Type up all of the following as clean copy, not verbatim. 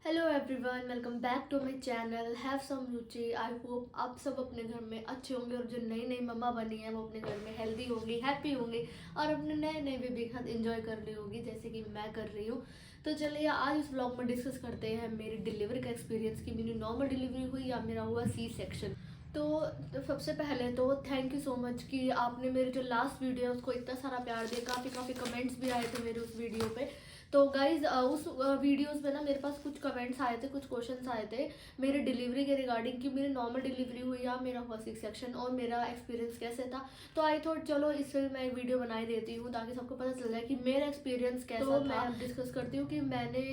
Hello everyone, welcome back to my channel have some Ruchi. I hope आप सब अपने घर में अच्छे होंगे और जो नई नई मम्मा बनी है वो अपने घर में हेल्दी होंगी, हैप्पी होंगी और अपने नए नए बेबी के साथ एंजॉय कर रही होगी जैसे कि मैं कर रही हूँ। तो चलिए आज इस ब्लॉग में डिस्कस करते हैं मेरी डिलीवरी का एक्सपीरियंस कि मेरी नॉर्मल डिलीवरी हुई या मेरा हुआ सी सेक्शन। तो सबसे पहले तो थैंक यू सो मच कि आपने मेरी जो लास्ट वीडियो है उसको इतना सारा प्यार दिया। काफ़ी कमेंट्स भी आए थे मेरे उस वीडियो पे। तो गाइज उस वीडियोस में ना मेरे पास कुछ कमेंट्स आए थे, कुछ क्वेश्चंस आए थे मेरे डिलीवरी के रिगार्डिंग कि मेरी नॉर्मल डिलीवरी हुई या मेरा हुआ सिक्स सेक्शन और मेरा एक्सपीरियंस कैसे था। तो आई थॉट चलो इससे मैं एक वीडियो बनाई देती हूँ ताकि सबको पता चल जाए कि मेरा एक्सपीरियंस कैसा था। मैं अब डिस्कस करती हूँ कि मैंने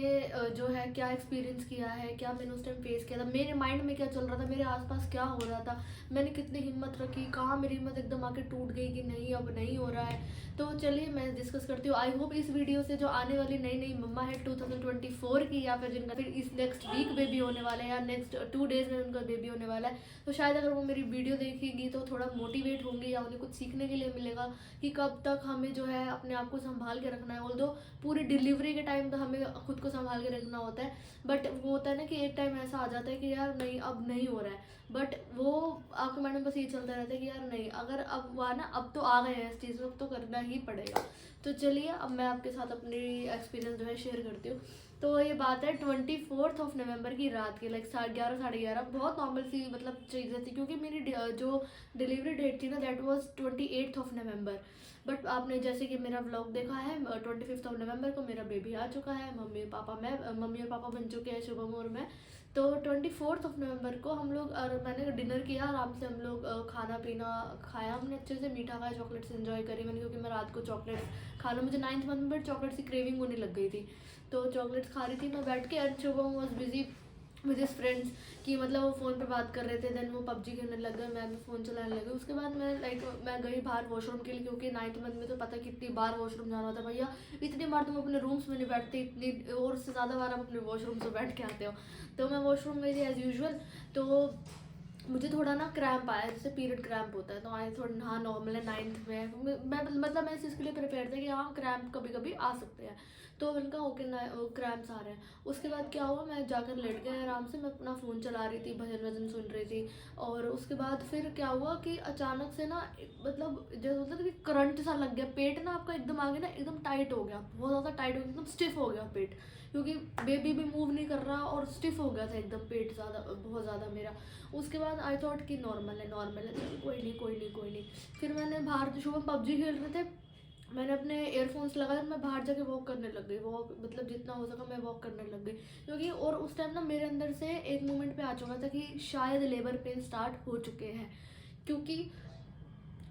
जो है क्या एक्सपीरियंस किया है, क्या मैंने उस टाइम फेस किया था, मेरे माइंड में क्या चल रहा था, मेरे आसपास क्या हो रहा था, मैंने कितनी हिम्मत रखी, कहाँ मेरी हिम्मत एकदम आके टूट गई कि नहीं अब नहीं हो रहा है। तो चलिए मैं डिस्कस करती हूँ। आई होप इस वीडियो से जो आने वाली नई नई मम्मा है 2024 की या फिर जिनका फिर इस नेक्स्ट वीक बेबी होने वाला है या नेक्स्ट 2 डेज में उनका बेबी होने वाला है, तो शायद अगर वो मेरी वीडियो देखेंगी तो थोड़ा मोटिवेट होंगी या उन्हें कुछ सीखने के लिए मिलेगा कि कब तक हमें जो है अपने आप को संभाल के रखना है। ऑल्दो पूरी डिलीवरी के टाइम तो हमें खुद को संभाल के रखना होता है, बट वो होता है ना कि एक टाइम ऐसा आ जाता है कि यार नहीं अब नहीं हो रहा है, बट वो आपके माइंड में बस ये चलता रहता है कि यार नहीं अगर अब हुआ ना, अब तो आ गए हैं इस चीज़ में, अब तो करना ही पड़ेगा। तो चलिए अब मैं आपके साथ अपनी एक्सपीरियंस जो है शेयर करती हूँ। तो ये बात है 24 नवंबर की रात की, लाइक 11:30 11:30, बहुत नॉर्मल सी मतलब चीज़ें थी क्योंकि मेरी जो डिलीवरी डेट थी ना दैट वाज 28 नवंबर। बट आपने जैसे कि मेरा व्लॉग देखा है 25 नवंबर को मेरा बेबी आ चुका है, मम्मी और पापा बन चुके हैं, शुभम और मैं। तो 24 नवंबर को हम लोग और मैंने डिनर किया आराम से, हम लोग खाना पीना खाया, हमने अच्छे से मीठा खाया, चॉकलेट्स एंजॉय करी मैंने क्योंकि मैं रात को चॉकलेट्स खाना, मुझे 9th मंथ में चॉकलेट्स की क्रेविंग होने लग गई थी। तो चॉकलेट्स खा रही थी मैं बैठ के and Shubham was busy with his friends कि मतलब वो फ़ोन पे बात कर रहे थे, देन वो पबजी खेलने लग गए, मैं भी फ़ोन चलाने लगी। उसके बाद मैं गई बाहर वॉशरूम के लिए क्योंकि 9th मंथ में तो पता कितनी बार वॉशरूम जाना होता है भैया, इतनी बार तुम अपने रूम्स में नहीं बैठते, इतनी और उससे ज़्यादा बार आप अपने वॉशरूम से बैठ के आते हो। तो मैं वॉशरूम में थी एज़ यूजुअल। तो मुझे थोड़ा ना क्रैम्प आया, जैसे पीरियड क्रैम्प होता है, तो आई थोड़ा हाँ नॉर्मल है 9th में मैं मतलब मैं इस चीज़ के लिए प्रिपेयर था कि हाँ क्रैम्प कभी कभी आ सकते हैं। तो उनका ओके ना क्रैम्प्स आ रहे हैं। उसके बाद क्या हुआ, मैं जाकर लेट गई आराम से, मैं अपना फ़ोन चला रही थी, भजन वजन सुन रही थी। और उसके बाद फिर क्या हुआ कि अचानक से ना मतलब जैसे होता है कि करंट सा लग गया, पेट ना आपका एकदम आगे ना एकदम टाइट हो गया, बहुत ज़्यादा टाइट हो गया, एकदम स्टिफ हो गया पेट, क्योंकि बेबी भी मूव नहीं कर रहा और स्टिफ हो गया था एकदम पेट ज़्यादा, बहुत ज़्यादा मेरा। उसके बाद आई थॉट कि नॉर्मल है चलो कोई नहीं। फिर मैंने बाहर शुभम पबजी खेल रहे थे, मैंने अपने एयरफोन्स लगाए और मैं बाहर जाके वॉक करने लग गई, वॉक मतलब जितना हो सका मैं वॉक करने लग गई क्योंकि और उस टाइम ना मेरे अंदर से एक मोमेंट पे आ चुका था कि शायद लेबर पेन स्टार्ट हो चुके हैं, क्योंकि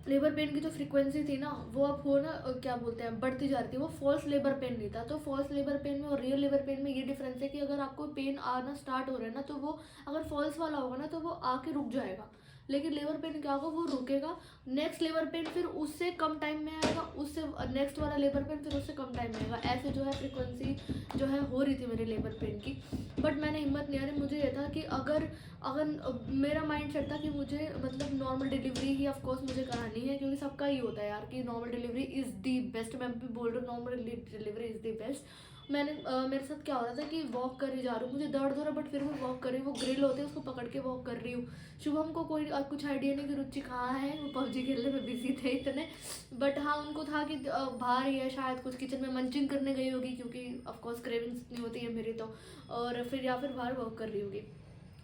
लेबर पेन की जो फ्रीक्वेंसी थी ना वो अब हो ना क्या बोलते हैं बढ़ती जा रही थी। वो फॉल्स लेबर पेन नहीं था। तो फॉल्स लेबर पेन में और रियल लेबर पेन में ये डिफरेंस है कि अगर आपको पेन आना स्टार्ट हो रहा है ना तो वो अगर फॉल्स वाला होगा ना तो वो आके रुक जाएगा, लेकिन लेबर पेन क्या होगा वो रुकेगा, नेक्स्ट लेबर पेन फिर उससे कम टाइम में आएगा, उससे नेक्स्ट वाला लेबर पेन फिर उससे कम टाइम में आएगा, ऐसे जो है फ्रिक्वेंसी जो है हो रही थी मेरे लेबर पेन की। बट मैंने हिम्मत नहीं हारी, मुझे ये था कि अगर अगर मेरा माइंड सेट था कि मुझे मतलब normal delivery he of course मुझे करानी है क्योंकि सबका ही होता है यार कि normal delivery is the best. मैं भी बोल रही हूँ normal delivery is the best. मेरे साथ क्या हो रहा था कि वॉक कर ही जा रही हूँ, मुझे दर्द हो रहा है बट फिर मैं वॉक कर रही हूँ, वो ग्रिल होते हैं उसको पकड़ के वॉक कर रही हूँ। शुभम को कोई कुछ आइडिया नहीं कि रुचि कहाँ है, वो पबजी खेलने में बिजी थे इतने। बट हाँ उनको था कि बाहर ही है, शायद कुछ किचन में मंचिंग करने गई होगी क्योंकि ऑफकोर्स क्रेविंग्स इतनी होती है मेरी तो, और फिर या फिर बाहर वॉक कर रही होगी।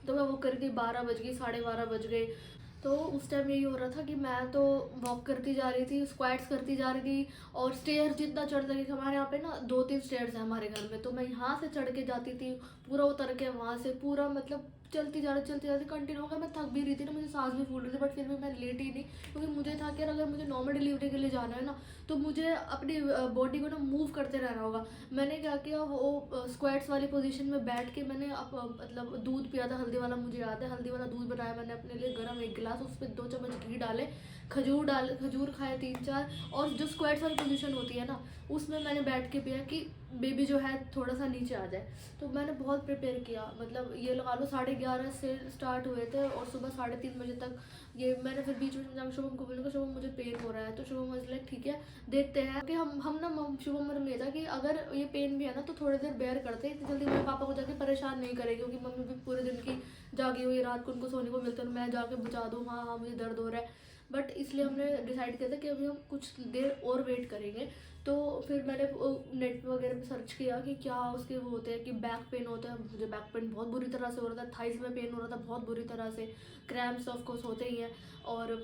तो मैं वो कर रही थी, 12 बज गई, 12:30 बज गए। तो उस टाइम यही हो रहा था कि मैं तो वॉक करती जा रही थी, स्क्वाट्स करती जा रही थी और स्टेयर जितना चढ़ सके, हमारे यहाँ पे ना 2-3 स्टेयर्स हैं हमारे घर में, तो मैं यहाँ से चढ़ के जाती थी, पूरा उतर के वहाँ से पूरा मतलब चलती जा रही कंटिन्यू हो गया। मैं थक भी रही थी ना, मुझे सांस भी फूल रही थी, बट फिर भी मैं लेट ही नहीं क्योंकि मुझे था कि अगर मुझे नॉर्मल डिलीवरी के लिए जाना है ना तो मुझे अपनी बॉडी को ना मूव करते रहना होगा। मैंने क्या किया, वो स्क्वाट्स वाली पोजीशन में बैठ के मैंने मतलब दूध पिया था हल्दी वाला, मुझे याद है हल्दी वाला दूध बनाया मैंने अपने लिए गर्म 1 गिलास, उस पर 2 चम्मच घी डाले, खजूर खाए 3-4, और जो स्क्वाट्स वाली पोजीशन होती है ना उसमें मैंने बैठ के पिया कि बेबी जो है थोड़ा सा नीचे आ जाए। तो मैंने बहुत प्रिपेयर किया, मतलब ये लगा लो 11:30 से स्टार्ट हुए थे और सुबह 3:30 बजे तक ये मैंने फिर बीच में जाकर शुभम को बोला शुभम मुझे पेन हो रहा है, तो शुभम वाज लाइक ठीक है देखते हैं कि हम ना शुभम मतलब ये था कि अगर ये पेन भी है ना तो थोड़ी देर बेयर करते हैं, इतनी जल्दी मेरे पापा को जाके परेशान नहीं करेगी, क्योंकि मम्मी भी पूरे दिन की जागी हुई, रात को उनको सोने को मिलता है, मैं जाके बचा दूँ हाँ हाँ मुझे दर्द हो रहा है। बट इसलिए हमने डिसाइड किया था कि अभी हम कुछ देर और वेट करेंगे। तो फिर मैंने नेट वगैरह में सर्च किया कि क्या उसके वो होते हैं कि बैक पेन होता है। मुझे बैक पेन बहुत बुरी तरह से हो रहा था, थाइस में पेन हो रहा था बहुत बुरी तरह से, क्रैम्प्स ऑफ कोर्स होते ही हैं। और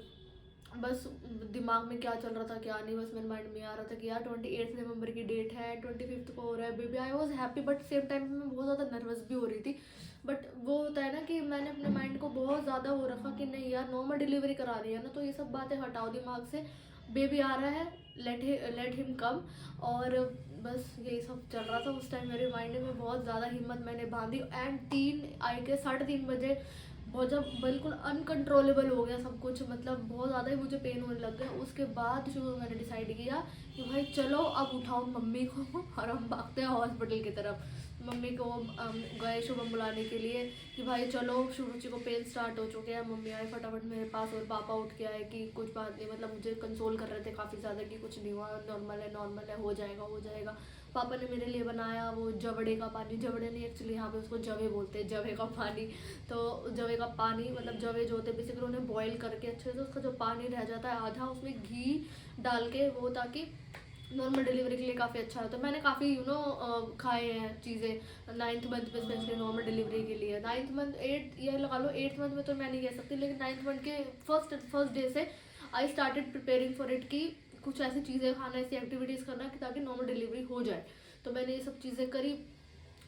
बस दिमाग में क्या चल रहा था क्या नहीं, बस मेरे माइंड में आ रहा था कि यार 28 नवंबर की डेट है, 25 को हो रहा है baby. I was happy but same time मैं बहुत ज़्यादा नर्वस भी हो रही थी। बट वो होता है ना कि मैंने अपने माइंड को बहुत ज़्यादा वो रखा कि नहीं यार नॉर्मल डिलीवरी करा रही है ना, तो ये सब बातें हटाओ दिमाग से, बेबी आ रहा है, लेट हिम कम। और बस यही सब चल रहा था उस टाइम मेरे माइंड में। बहुत ज़्यादा हिम्मत मैंने बांधी एंड 3 बजे बहुत जब बिल्कुल अनकंट्रोलेबल हो गया सब कुछ, मतलब बहुत ज़्यादा ही मुझे पेन होने लग गया। उसके बाद जो मैंने डिसाइड किया कि भाई चलो अब उठाओ मम्मी को और हम भागते हैं हॉस्पिटल की तरफ। मम्मी को गए शुभम बुलाने के लिए कि भाई चलो शुभची को पेन स्टार्ट हो चुके हैं। मम्मी आए फटाफट मेरे पास और पापा उठ के आए कि कुछ बात नहीं, मतलब मुझे कंसोल कर रहे थे काफ़ी ज़्यादा कि कुछ नहीं हुआ, नॉर्मल है, हो जाएगा। पापा ने मेरे लिए बनाया वो जवड़े का पानी, जवड़े नहीं एक्चुअली यहाँ पे उसको जवे बोलते हैं, जवे का पानी। तो जवे का पानी मतलब जवे जो होते हैं बेसिकली उन्हें बॉईल करके अच्छे से उसका जो पानी रह जाता है आधा उसमें घी डाल के, वो ताकि नॉर्मल डिलीवरी के लिए काफ़ी अच्छा होता है। मैंने काफ़ी खाए हैं चीज़ें 9th मंथ में, स्पेशली नॉर्मल डिलीवरी के लिए। 9th मंथ 8 ये लगा लो 8th मंथ में तो मैं नहीं कह सकती, लेकिन 9th मंथ के फर्स्ट डे से I started preparing for it कि कुछ ऐसी चीज़ें खाना, ऐसी एक्टिविटीज़ करना कि ताकि नॉर्मल डिलीवरी हो जाए। तो मैंने ये सब चीज़ें करी।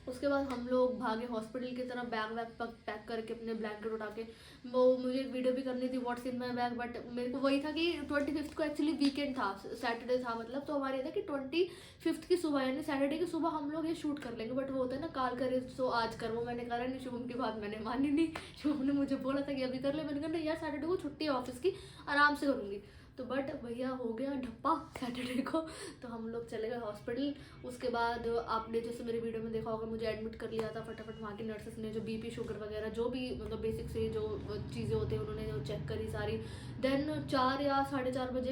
उसके बाद हम लोग भागे हॉस्पिटल की तरफ, बैग वैग पैक करके अपने ब्लैंकेट उठा के। वो मुझे एक वीडियो भी करनी थी what's in my bag, but मेरे को वही था कि 25 को एक्चुअली वीकेंड था, सैटरडे था मतलब, तो हमारे था कि 25 की सुबह यानी सैटरडे की सुबह हम लोग ये शूट कर लेंगे। बट वो होता है ना काल करे सो आज कर, वो मैंने करा नहीं। शुभम की बात मैंने मानी नहीं, शुभम ने मुझे बोला था कि अभी कर ले, मैंने कहा नहीं यार सैटरडे को छुट्टी है ऑफिस की, आराम से करूँगी। तो बट भैया हो गया ढप्पा सैटरडे को, तो हम लोग चले गए हॉस्पिटल। उसके बाद आपने जैसे मेरी वीडियो में देखा होगा मुझे एडमिट कर लिया था फटाफट। वहाँ की नर्सेस ने जो बीपी शुगर वगैरह जो भी मतलब बेसिक से जो चीज़ें होती हैं उन्होंने जो चेक करी सारी। देन 4 या 4:30 बजे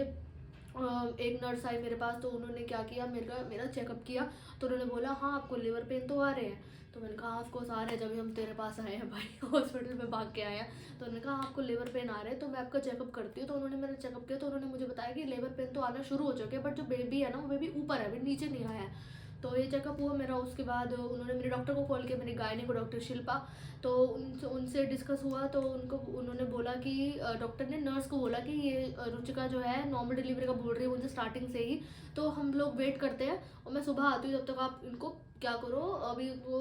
एक नर्स आई मेरे पास, तो उन्होंने क्या किया मेरा चेकअप किया। तो उन्होंने बोला हाँ आपको लिवर पेन तो आ रहे हैं। तो मैंने कहा ऑफकोर्स आ रहे हैं, जब हम तेरे पास आए हैं भाई हॉस्पिटल में भाग के आए हैं। तो उन्होंने कहा आपको लिवर पेन आ रहे हैं तो मैं आपका चेकअप करती हूँ। तो उन्होंने मेरा चेकअप किया तो उन्होंने मुझे बताया कि लिवर पेन तो आना शुरू हो चुके हैं, बट जो बेबी है ना वो बेबी ऊपर है, अभी नीचे नहीं आया है। तो ये चेकअप हुआ मेरा। उसके बाद उन्होंने मेरे डॉक्टर को कॉल किया, मेरी गायनी को डॉक्टर शिल्पा। तो उनसे डिस्कस हुआ तो उन्होंने बोला कि डॉक्टर ने नर्स को बोला कि ये रुचिका जो है नॉर्मल डिलीवरी का बोल रही है मुझे स्टार्टिंग से ही, तो हम लोग वेट करते हैं और मैं सुबह आती हूँ, जब तक आप इनको क्या करो अभी वो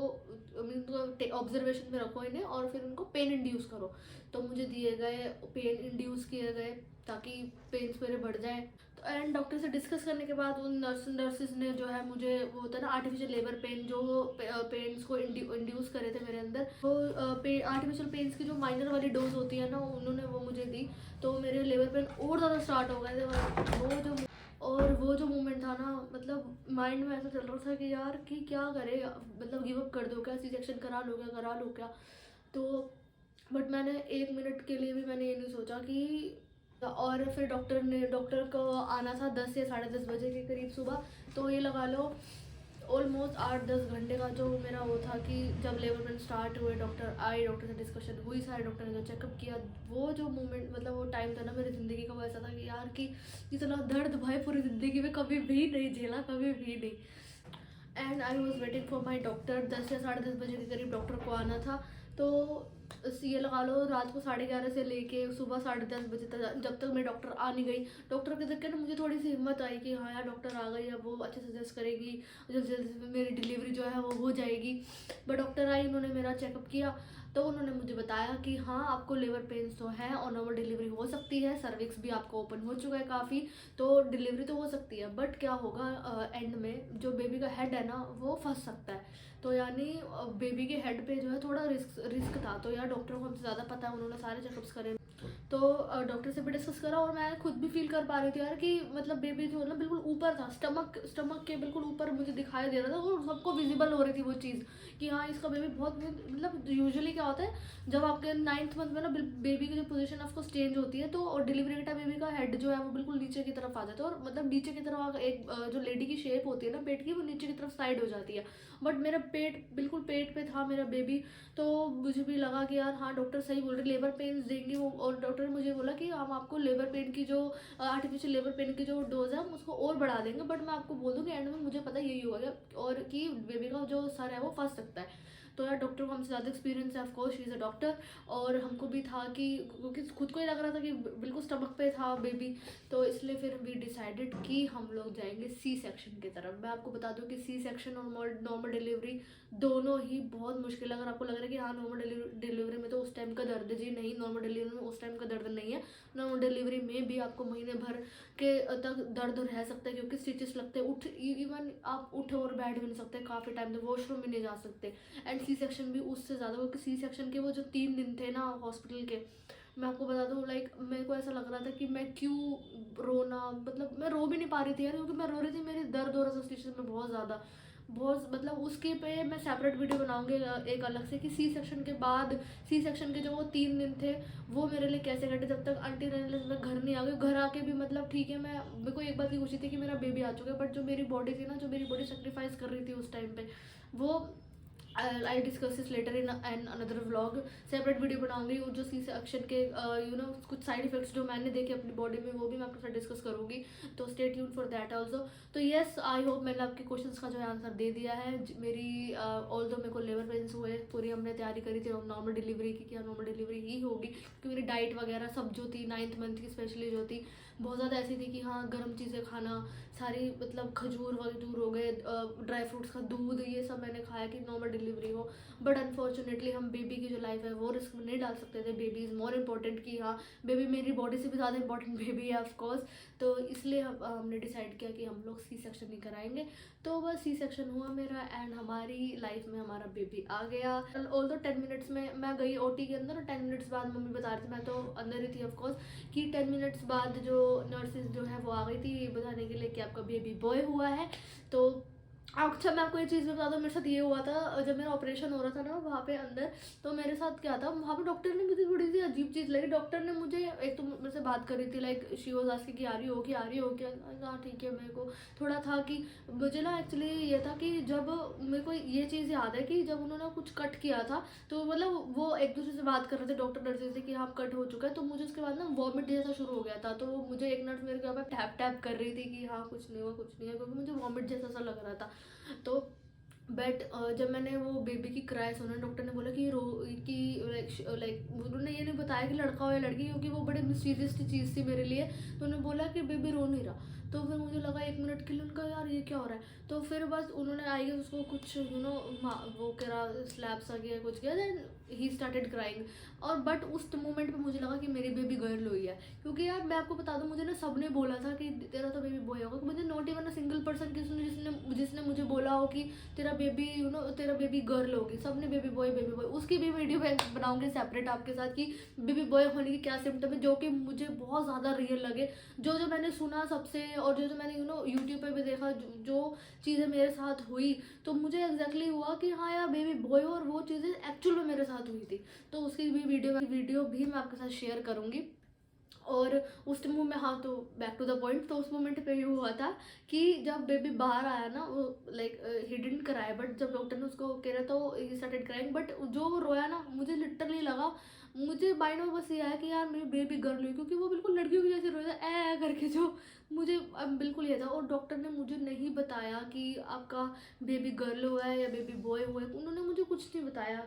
ऑब्जर्वेशन में रखो इन्हें और फिर उनको पेन इंड्यूस करो। तो मुझे दिए गए पेन इंड्यूस किए गए ताकि पेन्स मेरे बढ़ जाए। तो एंड डॉक्टर से डिस्कस करने के बाद उन नर्सिस ने जो है मुझे वो होता है ना आर्टिफिशियल लेबर पेन, जो पेन्स को इंड्यूस करे थे मेरे अंदर, वो आर्टिफिशियल पेन्स की जो माइनर वाली डोज होती है ना उन्होंने वो मुझे दी। तो मेरे लेबर पेन और ज़्यादा स्टार्ट हो गए थे। वो जो मोमेंट था ना, मतलब माइंड में ऐसा चल रहा था कि यार कि क्या करे, मतलब गिव अप कर दो क्या, सी सेक्शन करा लो क्या। तो बट मैंने 1 मिनट के लिए भी मैंने ये नहीं सोचा कि। और फिर डॉक्टर को आना था 10 या 10:30 बजे के करीब सुबह। तो ये लगा लो ऑलमोस्ट 8-10 घंटे का जो मेरा वो था कि जब लेबर पेन स्टार्ट हुए डॉक्टर आए, डॉक्टर से डिस्कशन हुई, सारे डॉक्टर ने जो चेकअप किया, वो जो मोमेंट मतलब वो टाइम था ना मेरी ज़िंदगी का, वो ऐसा था कि यार कि इतना दर्द भाई पूरी ज़िंदगी में कभी भी नहीं झेला, कभी भी नहीं। And I was waiting for my doctor. 10 या 10:30 बजे के करीब डॉक्टर को आना था। तो ये लगा लो रात को 11:30 से लेके सुबह 10:30 बजे तक, जब तक मेरी डॉक्टर आ नहीं गई। डॉक्टर के देख के ना मुझे थोड़ी सी हिम्मत आई कि हाँ यार डॉक्टर आ गई, अब वो अच्छे से सजेस्ट करेगी, जल्दी जल्दी मेरी डिलीवरी जो है वो हो जाएगी। बट डॉक्टर आई, उन्होंने मेरा चेकअप किया। तो उन्होंने मुझे बताया कि हाँ आपको लिवर पेन्स तो है और नॉर्मल डिलीवरी हो सकती है, सर्विक्स भी आपको ओपन हो चुका है काफ़ी, तो डिलीवरी तो हो सकती है। बट क्या होगा एंड में जो बेबी का हेड है ना वो फंस सकता है। तो यानी बेबी के हेड पे जो है थोड़ा रिस्क था। तो यार डॉक्टर को हमसे ज़्यादा पता है, उन्होंने सारे चेकअप्स करे। तो डॉक्टर से भी डिस्कस करा और मैं खुद भी फील कर पा रही थी यार कि मतलब बेबी जो है ना बिल्कुल ऊपर था, स्टमक के बिल्कुल ऊपर मुझे दिखाई दे रहा था और सबको विजिबल हो रही थी वो चीज़ कि हाँ इसका बेबी बहुत, मतलब यूजुअली क्या होता है जब आपके 9th मंथ में ना बेबी की जो पोजीशन है उसको चेंज होती है, तो और डिलीवरी के टाइम बेबी का हेड जो है वो बिल्कुल नीचे की तरफ आ जाता है और मतलब नीचे की तरफ एक जो लेडी की शेप होती है ना पेट की, वो नीचे की तरफ साइड हो जाती है। बट मेरा पेट बिल्कुल पेट पे था मेरा बेबी, तो मुझे भी लगा कि यार हाँ डॉक्टर सही बोल रहे, लेबर पेन्स देंगे वो, और डॉक्टर ने मुझे बोला कि हम आपको लेबर पेन की जो आर्टिफिशियल लेबर पेन की जो डोज है हम उसको और बढ़ा देंगे, बट मैं आपको बोल दूँगी एंड में मुझे पता यही होगा और कि बेबी का जो सर है वो फंस सकता है। तो यार डॉक्टर को हमसे ज़्यादा एक्सपीरियंस है, of course she is a doctor, और हमको भी था कि क्योंकि खुद को ही लग रहा था कि बिल्कुल स्टमक पे था बेबी, तो इसलिए फिर वी डिसाइडेड कि हम लोग जाएंगे सी सेक्शन की तरफ। मैं आपको बता दूं कि सी सेक्शन और नॉर्मल डिलीवरी दोनों ही बहुत मुश्किल है। अगर आपको लग रहा है कि हाँ नॉर्मल डिलीवरी में तो उस टाइम का दर्द, जी नहीं, नॉर्मल डिलीवरी में उस टाइम का दर्द नहीं है। नॉर्मल डिलीवरी में भी आपको महीने भर के तक दर्द रह सकता है क्योंकि स्टिचेस लगते हैं, इवन आप उठ और बैठ भी नहीं सकते काफ़ी टाइम तक, वॉशरूम भी नहीं जा सकते। एंड सी सेक्शन भी उससे ज़्यादा, क्योंकि सी सेक्शन के वो जो 3 दिन थे ना हॉस्पिटल के, मैं आपको बता दूँ लाइक मेरे को ऐसा लग रहा था कि मैं क्यों रोना, मतलब मैं रो भी नहीं पा रही थी यार, क्योंकि मैं रो रही थी, मेरी दर्द हो रहा था स्टिचेस में बहुत ज़्यादा, बहुत मतलब उसके पे मैं सेपरेट वीडियो बनाऊंगी एक अलग से कि सी सेक्शन के बाद, सी सेक्शन के जो वो 3 दिन थे वो मेरे लिए कैसे कटे, जब तक आंटी रहने मैं घर नहीं आ गई। घर आके भी मतलब ठीक है, मैं मेरे को एक बात की खुशी थी कि मेरा बेबी आ चुका है, बट जो मेरी बॉडी थी ना, जो मेरी बॉडी सेक्रीफाइस कर रही थी उस टाइम पे, वो I discuss this later in an another vlog, separate video बनाऊंगी। और जो सी सेक्शन के कुछ साइड इफेक्ट्स जो मैंने देखे अपनी बॉडी में वो भी मैं आपके साथ डिस्कस करूंगी, तो stay tune for that also. तो येस, आई होप मैंने आपके क्वेश्चंस का जो है आंसर दे दिया है। मेरी ऑल दो मेरे को लेबर पेन्स हुए, पूरी हमने तैयारी करी थी नॉर्मल डिलीवरी की, क्या नॉर्मल डिलीवरी ही होगी, क्योंकि मेरी डाइट वगैरह सब जो थी 9th मंथ की स्पेशली जो थी बहुत ज़्यादा ऐसी थी कि हाँ गर्म चीज़ें खाना सारी, मतलब खजूर वजूर हो गए, ड्राई फ्रूट्स का दूध, ये सब मैंने खाया कि नॉर्मल डिलीवरी हो। बट अनफॉर्चुनेटली हम बेबी की जो लाइफ है वो रिस्क में नहीं डाल सकते थे, बेबी इज़ मोर इम्पॉर्टेंट, कि हाँ बेबी मेरी बॉडी से भी ज़्यादा इंपॉर्टेंट बेबी है ऑफकोर्स। तो इसलिए हमने डिसाइड किया कि हम लोग सी सेक्शन ही कराएंगे। तो बस सी सेक्शन हुआ मेरा एंड हमारी लाइफ में हमारा बेबी आ गया। ऑल दो 10 मिनट्स में मैं गई ओटी के अंदर, और 10 मिनट्स बाद मम्मी बता रही थी, मैं तो अंदर ही थी ऑफकोर्स, कि 10 मिनट्स बाद जो नर्सेज जो है वो आ गई थी बताने के लिए कि आपका बेबी बॉय हुआ है। तो अच्छा मैं आपको ये चीज़ भी बता दूँ, मेरे साथ ये हुआ था जब मेरा ऑपरेशन हो रहा था ना वहाँ पे अंदर, तो मेरे साथ क्या था, वहाँ पे डॉक्टर ने मुझे थोड़ी सी अजीब चीज़ लगी। डॉक्टर ने मुझे एक तो मेरे से बात कर रही थी, लाइक शी वाज आस्किंग कि आ रही हो क्या, हाँ ठीक है। मेरे को थोड़ा था कि मुझे ना एक्चुअली ये था कि जब मेरे को ये चीज़ याद है कि जब उन्होंने कुछ कट किया था, तो मतलब वो एक दूसरे से बात कर रहे थे डॉक्टर नर्सेज से कि हाँ कट हो चुका है, तो मुझे उसके बाद ना वॉमिट जैसा शुरू हो गया था। तो मुझे एक नर्स मेरे को टैप टैप कर रही थी कि हाँ कुछ नहीं हुआ कुछ नहीं है, क्योंकि मुझे वॉमिट जैसा सा लग रहा था। तो बट जब मैंने वो बेबी की क्राई सुना, डॉक्टर ने बोला कि रो कि लाइक उन्होंने ये नहीं बताया कि लड़का हो या लड़की, क्योंकि वो बड़े मिस्टीरियस चीज़ थी मेरे लिए। तो उन्होंने बोला कि बेबी रो नहीं रहा, तो फिर मुझे लगा 1 मिनट के लिए, उनका यार ये क्या हो रहा है। तो फिर बस उन्होंने आई उसको कुछ वो करा स्लैब सा किया कुछ किया, देन ही स्टार्टेड क्राइंग। और बट उस मोमेंट पे मुझे लगा कि मेरी बेबी गर्ल हुई है, क्योंकि यार मैं आपको बता दूं मुझे ना सबने बोला था कि तेरा तो बेबी बॉय होगा, मुझे not even a single person जिसने मुझे बोला हो कि तेरा बेबी तेरा बेबी गर्ल होगी। सबने बेबी बॉय उसकी भी वीडियो बनाऊंगी सेपरेट आपके साथ कि बेबी बॉय होने की क्या सिम्टम है, जो कि मुझे बहुत ज़्यादा रियल लगे। जो जो मैंने सुना सबसे, और जो जो मैंने यूट्यूब पे भी देखा, जो चीज़ें मेरे साथ हुई, तो मुझे एग्जैक्टली हुआ कि हाँ यार बेबी बॉय, और वो चीज़ें एक्चुअल में मेरे साथ हुई थी। तो उसकी भी वीडियो भी मैं आपके साथ शेयर करूँगी। और उस टाइम में हाँ, तो बैक टू द पॉइंट, तो उस मोमेंट पे ये हुआ था कि जब बेबी बाहर आया ना, वो लाइक ही डिडंट कराया, बट जब डॉक्टर ने उसको कह रहा तो ही स्टार्टेड क्राइंग। बट जो वो रोया ना, मुझे लिटरली लगा, मुझे माइंड में बस ये आया कि यार मेरी बेबी गर्ल हुई, क्योंकि वो बिल्कुल लड़कियों की जैसे रोया ए करके, जो मुझे बिल्कुल ये था। और डॉक्टर ने मुझे नहीं बताया कि आपका बेबी गर्ल हुआ है या बेबी बॉय हुआ है, उन्होंने मुझे कुछ नहीं बताया।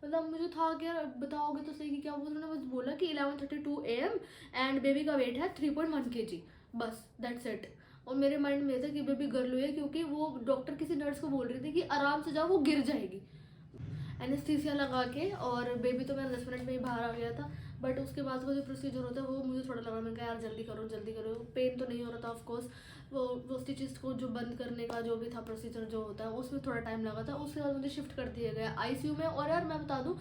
मतलब मुझे था कि यार बताओगे तो सही कि क्या, उन्होंने बस बोला कि 11:32 AM एंड बेबी का वेट है 3.1 kg, बस दैट्स इट। और मेरे माइंड में था कि बेबी गर्ल हुई है, क्योंकि वो डॉक्टर किसी नर्स को बोल रही थी कि आराम से जाओ वो गिर जाएगी, एनेस्थीसिया लगा के। और बेबी तो मेरा 10 मिनट में ही बाहर आ गया था। बट उसके बाद का जो प्रोसीजर होता है वो मुझे थोड़ा लगा, मैंने कहा यार जल्दी करो, पेन तो नहीं हो रहा था ऑफकोर्स, वो स्टिचेस को जो बंद करने का जो भी था प्रोसीजर जो होता है उसमें थोड़ा टाइम लगा था। उसके बाद मुझे शिफ्ट कर दिया गया आईसीयू में। और यार मैं बता दूं,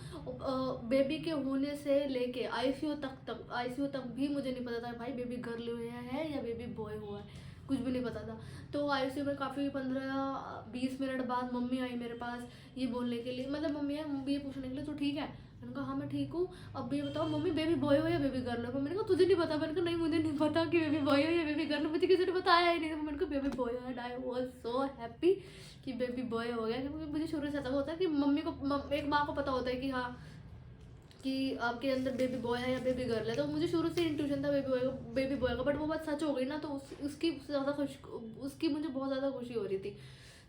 बेबी के होने से लेके आईसीयू तक भी मुझे नहीं पता था भाई बेबी गर्ल हुआ है या बेबी बॉय हुआ है, कुछ भी नहीं पता था। तो आईसीयू में काफ़ी 15-20 मिनट बाद मम्मी आई मेरे पास ये बोलने के लिए, मतलब मम्मी ये पूछने के लिए तो ठीक है। मैंने कहा हाँ मैं ठीक हूँ, अब ये बताओ मम्मी बेबी बॉय हो या बेबी गर्ल हो। मैंने कहा तुझे नहीं पता। मैंने कहा नहीं मुझे नहीं पता कि बेबी बॉय हो या बेबी गर्ल हो, मुझे किसी ने बताया ही नहीं। तो मैंने कहा बेबी बॉय हो and I was so happy कि बेबी बॉय हो गया, क्योंकि मुझे शुरू से ऐसा होता है कि मम्मी को एक माँ को पता होता है कि हाँ कि आपके अंदर बेबी बॉय है या बेबी गर्ल है। तो मुझे शुरू से इंट्यूशन था बेबी बॉय का, बट वो बात सच हो गई ना, तो उसकी मुझे बहुत ज़्यादा खुशी हो रही थी।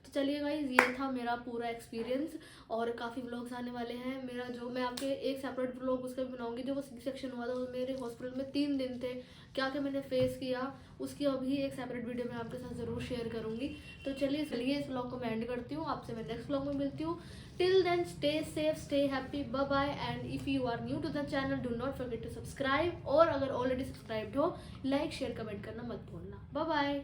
तो चलिए गाइज ये था मेरा पूरा एक्सपीरियंस, और काफ़ी व्लॉग्स आने वाले हैं मेरा, जो मैं आपके एक सेपरेट व्लॉग उसका भी बनाऊंगी। जो वो सी सेक्शन हुआ था वो मेरे हॉस्पिटल में 3 दिन थे, क्या क्या मैंने फेस किया उसकी अभी एक सेपरेट वीडियो मैं आपके साथ ज़रूर शेयर करूंगी। तो चलिए इस व्लॉग को मैं एंड करती हूँ, आपसे मैं नेक्स्ट व्लॉग में मिलती हूँ। Till then stay safe, stay happy, bye bye. And if you are new to the channel do not forget to subscribe, और अगर ऑलरेडी सब्सक्राइब्ड हो लाइक शेयर कमेंट करना मत भूलना। Bye bye.